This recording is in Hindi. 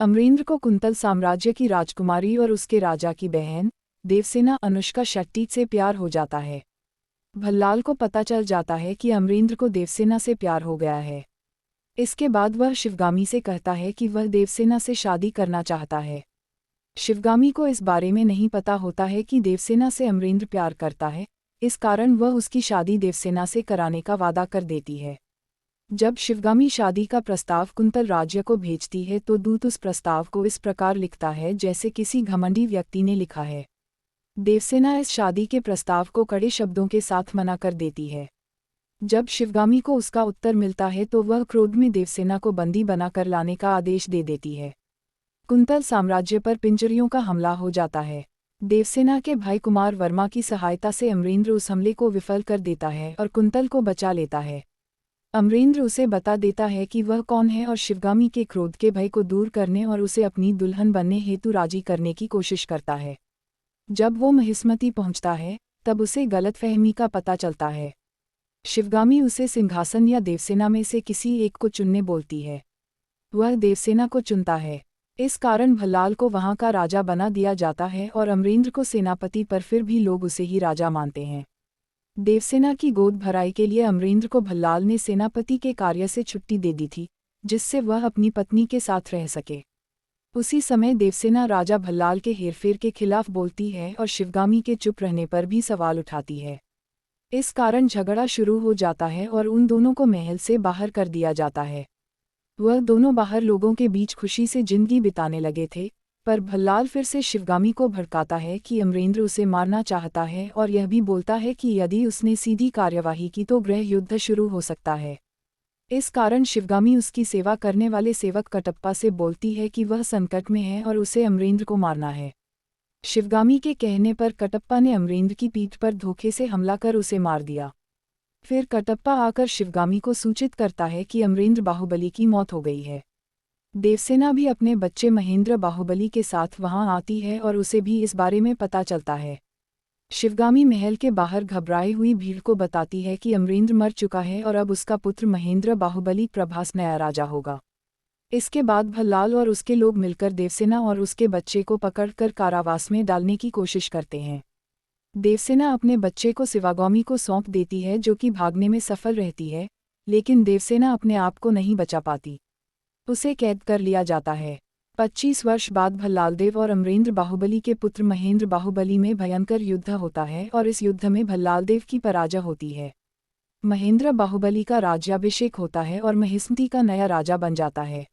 अमरेंद्र को कुंतल साम्राज्य की राजकुमारी और उसके राजा की बहन देवसेना अनुष्का शेट्टी से प्यार हो जाता है। भल्लाल को पता चल जाता है कि अमरेंद्र को देवसेना से प्यार हो गया है। इसके बाद वह शिवगामी से कहता है कि वह देवसेना से शादी करना चाहता है। शिवगामी को इस बारे में नहीं पता होता है कि देवसेना से अमरेंद्र प्यार करता है, इस कारण वह उसकी शादी देवसेना से कराने का वादा कर देती है। जब शिवगामी शादी का प्रस्ताव कुंतल राज्य को भेजती है तो दूत उस प्रस्ताव को इस प्रकार लिखता है जैसे किसी घमंडी व्यक्ति ने लिखा है। देवसेना इस शादी के प्रस्ताव को कड़े शब्दों के साथ मना कर देती है। जब शिवगामी को उसका उत्तर मिलता है तो वह क्रोध में देवसेना को बंदी बनाकर लाने का आदेश दे देती है। कुंतल साम्राज्य पर पिंजरियों का हमला हो जाता है। देवसेना के भाई कुमार वर्मा की सहायता से अमरेंद्र उस हमले को विफल कर देता है और कुंतल को बचा लेता है। अमरेंद्र उसे बता देता है कि वह कौन है और शिवगामी के क्रोध के भय को दूर करने और उसे अपनी दुल्हन बनने हेतु राजी करने की कोशिश करता है। जब वो महिष्मती पहुंचता है तब उसे गलतफहमी का पता चलता है। शिवगामी उसे सिंहासन या देवसेना में से किसी एक को चुनने बोलती है। वह देवसेना को चुनता है। इस कारण भल्लाल को वहां का राजा बना दिया जाता है और अमरेंद्र को सेनापति, पर फिर भी लोग उसे ही राजा मानते हैं। देवसेना की गोद भराई के लिए अमरेंद्र को भल्लाल ने सेनापति के कार्य से छुट्टी दे दी थी, जिससे वह अपनी पत्नी के साथ रह सके। उसी समय देवसेना राजा भल्लाल के हेरफेर के खिलाफ बोलती है और शिवगामी के चुप रहने पर भी सवाल उठाती है। इस कारण झगड़ा शुरू हो जाता है और उन दोनों को महल से बाहर कर दिया जाता है। वह दोनों बाहर लोगों के बीच खुशी से जिंदगी बिताने लगे थे, पर भल्लाल फिर से शिवगामी को भड़काता है कि अमरेंद्र उसे मारना चाहता है और यह भी बोलता है कि यदि उसने सीधी कार्यवाही की तो गृह युद्ध शुरू हो सकता है। इस कारण शिवगामी उसकी सेवा करने वाले सेवक कटप्पा से बोलती है कि वह संकट में है और उसे अमरेंद्र को मारना है। शिवगामी के कहने पर कटप्पा ने अमरेंद्र की पीठ पर धोखे से हमला कर उसे मार दिया। फिर कटप्पा आकर शिवगामी को सूचित करता है कि अमरेंद्र बाहुबली की मौत हो गई है। देवसेना भी अपने बच्चे महेंद्र बाहुबली के साथ वहां आती है और उसे भी इस बारे में पता चलता है। शिवगामी महल के बाहर घबराई हुई भीड़ को बताती है कि अमरेंद्र मर चुका है और अब उसका पुत्र महेंद्र बाहुबली प्रभास नया राजा होगा। इसके बाद भल्लाल और उसके लोग मिलकर देवसेना और उसके बच्चे को पकड़कर कारावास में डालने की कोशिश करते हैं। देवसेना अपने बच्चे को शिवगामी को सौंप देती है, जो कि भागने में सफल रहती है, लेकिन देवसेना अपने आप को नहीं बचा पाती। उसे कैद कर लिया जाता है। 25 वर्ष बाद भल्लालदेव और अमरेंद्र बाहुबली के पुत्र महेंद्र बाहुबली में भयंकर युद्ध होता है और इस युद्ध में भल्लालदेव की पराजय होती है। महेंद्र बाहुबली का राज्याभिषेक होता है और महिष्मती का नया राजा बन जाता है।